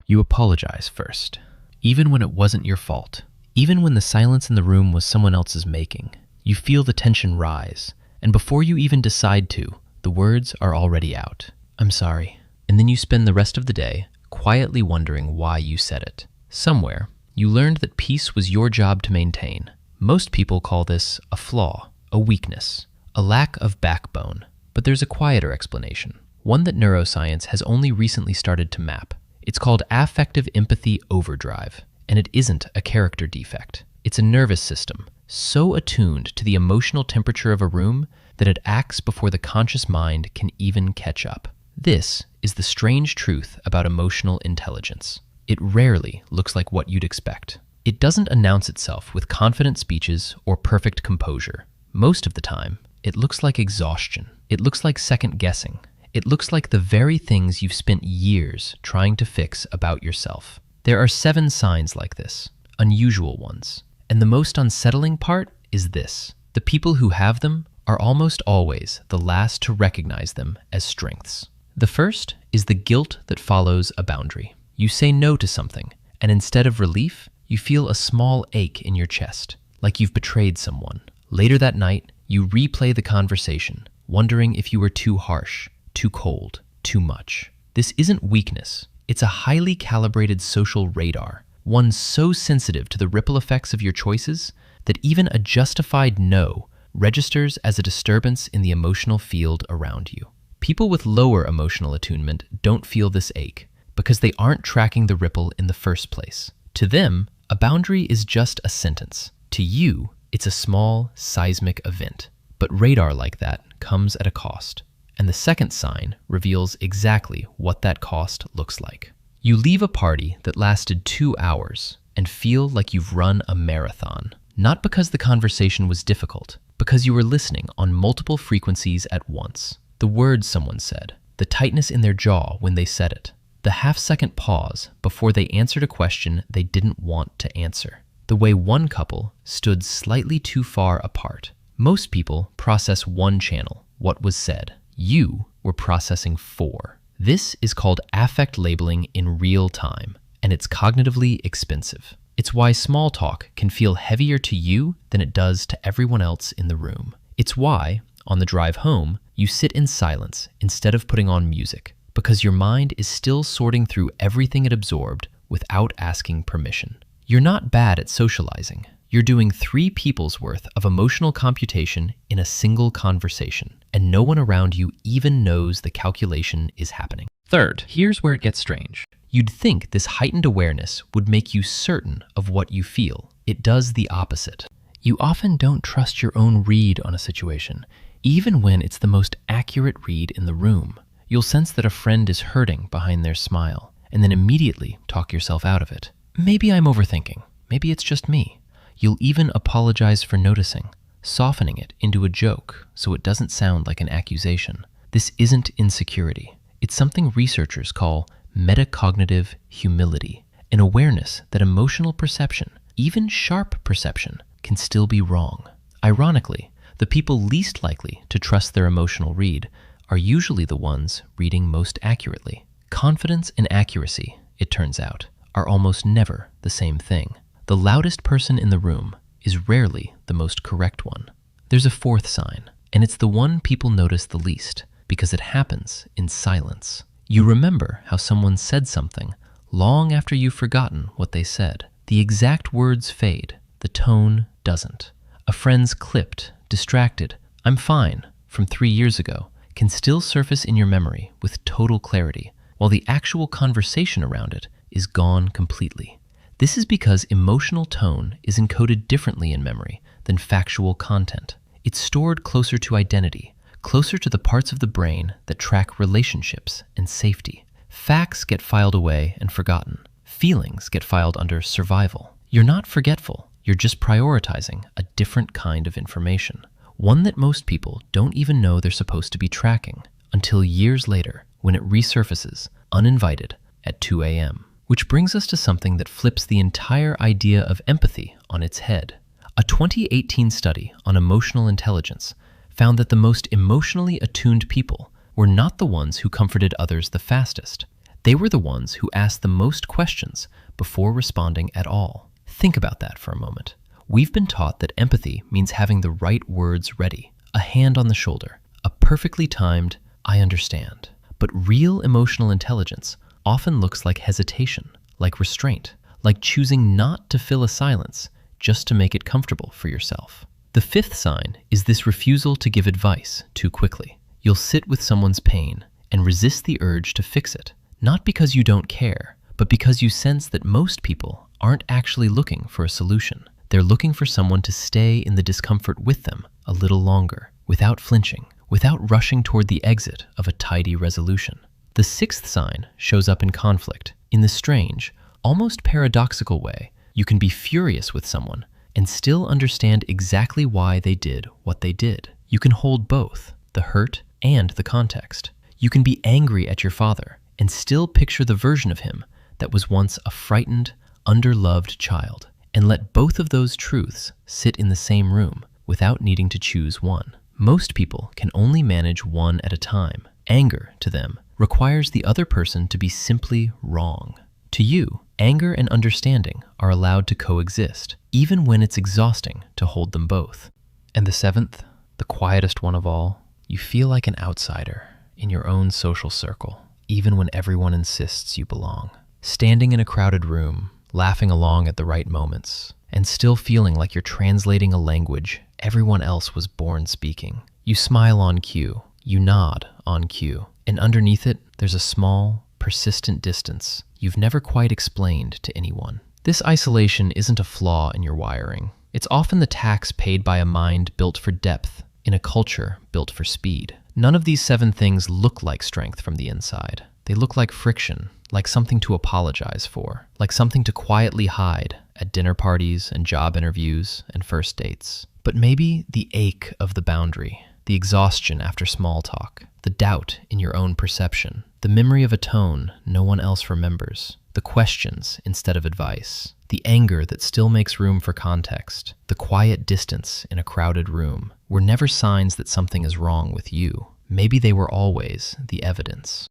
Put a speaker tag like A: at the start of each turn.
A: You apologize first, even when it wasn't your fault. Even when the silence in the room was someone else's making, you feel the tension rise, and before you even decide to, the words are already out. I'm sorry. And then you spend the rest of the day quietly wondering why you said it. Somewhere, you learned that peace was your job to maintain. Most people call this a flaw, a weakness, a lack of backbone. But there's a quieter explanation, one that neuroscience has only recently started to map. It's called affective empathy overdrive, and it isn't a character defect. It's a nervous system so attuned to the emotional temperature of a room that it acts before the conscious mind can even catch up. This is the strange truth about emotional intelligence. It rarely looks like what you'd expect. It doesn't announce itself with confident speeches or perfect composure. Most of the time, it looks like exhaustion. It looks like second guessing. It looks like the very things you've spent years trying to fix about yourself. There are 7 signs like this, unusual ones. And the most unsettling part is this: the people who have them are almost always the last to recognize them as strengths. The first is the guilt that follows a boundary. You say no to something, and instead of relief, you feel a small ache in your chest, like you've betrayed someone. Later that night, you replay the conversation, wondering if you were too harsh, too cold, too much. This isn't weakness. It's a highly calibrated social radar, one so sensitive to the ripple effects of your choices that even a justified no registers as a disturbance in the emotional field around you. People with lower emotional attunement don't feel this ache because they aren't tracking the ripple in the first place. To them, a boundary is just a sentence. To you, it's a small, seismic event. But radar like that comes at a cost. And the second sign reveals exactly what that cost looks like. You leave a party that lasted 2 hours and feel like you've run a marathon. Not because the conversation was difficult, because you were listening on multiple frequencies at once. The words someone said, the tightness in their jaw when they said it, the half-second pause before they answered a question they didn't want to answer, the way one couple stood slightly too far apart. Most people process one channel, what was said. You were processing 4. This is called affect labeling in real time, and it's cognitively expensive. It's why small talk can feel heavier to you than it does to everyone else in the room. It's why, on the drive home, you sit in silence instead of putting on music, because your mind is still sorting through everything it absorbed without asking permission. You're not bad at socializing. You're doing 3 people's worth of emotional computation in a single conversation, and no one around you even knows the calculation is happening. Third, here's where it gets strange. You'd think this heightened awareness would make you certain of what you feel. It does the opposite. You often don't trust your own read on a situation, even when it's the most accurate read in the room. You'll sense that a friend is hurting behind their smile, and then immediately talk yourself out of it. Maybe I'm overthinking. Maybe it's just me. You'll even apologize for noticing, softening it into a joke so it doesn't sound like an accusation. This isn't insecurity. It's something researchers call metacognitive humility, an awareness that emotional perception, even sharp perception, can still be wrong. Ironically, the people least likely to trust their emotional read are usually the ones reading most accurately. Confidence and accuracy, it turns out, are almost never the same thing. The loudest person in the room is rarely the most correct one. There's a 4th sign, and it's the one people notice the least because it happens in silence. You remember how someone said something long after you've forgotten what they said. The exact words fade, the tone doesn't. A friend's clipped, distracted, "I'm fine," from 3 years ago can still surface in your memory with total clarity, while the actual conversation around it is gone completely. This is because emotional tone is encoded differently in memory than factual content. It's stored closer to identity, closer to the parts of the brain that track relationships and safety. Facts get filed away and forgotten. Feelings get filed under survival. You're not forgetful. You're just prioritizing a different kind of information, one that most people don't even know they're supposed to be tracking until years later when it resurfaces, uninvited, at 2 a.m. Which brings us to something that flips the entire idea of empathy on its head. A 2018 study on emotional intelligence found that the most emotionally attuned people were not the ones who comforted others the fastest. They were the ones who asked the most questions before responding at all. Think about that for a moment. We've been taught that empathy means having the right words ready, a hand on the shoulder, a perfectly timed, "I understand." But real emotional intelligence often looks like hesitation, like restraint, like choosing not to fill a silence just to make it comfortable for yourself. The fifth sign is this refusal to give advice too quickly. You'll sit with someone's pain and resist the urge to fix it, not because you don't care, but because you sense that most people aren't actually looking for a solution. They're looking for someone to stay in the discomfort with them a little longer, without flinching, without rushing toward the exit of a tidy resolution. The sixth sign shows up in conflict. In the strange, almost paradoxical way, you can be furious with someone and still understand exactly why they did what they did. You can hold both, the hurt and the context. You can be angry at your father and still picture the version of him that was once a frightened, underloved child, and let both of those truths sit in the same room without needing to choose one. Most people can only manage one at a time. Anger, to them, requires the other person to be simply wrong. To you, anger and understanding are allowed to coexist, even when it's exhausting to hold them both. And the seventh, the quietest one of all, you feel like an outsider in your own social circle, even when everyone insists you belong. Standing in a crowded room, laughing along at the right moments, and still feeling like you're translating a language everyone else was born speaking. You smile on cue, you nod on cue, and underneath it, there's a small, persistent distance you've never quite explained to anyone. This isolation isn't a flaw in your wiring. It's often the tax paid by a mind built for depth in a culture built for speed. None of these 7 things look like strength from the inside. They look like friction, like something to apologize for, like something to quietly hide at dinner parties and job interviews and first dates. But maybe the ache of the boundary, the exhaustion after small talk, the doubt in your own perception, the memory of a tone no one else remembers, the questions instead of advice, the anger that still makes room for context, the quiet distance in a crowded room were never signs that something is wrong with you. Maybe they were always the evidence.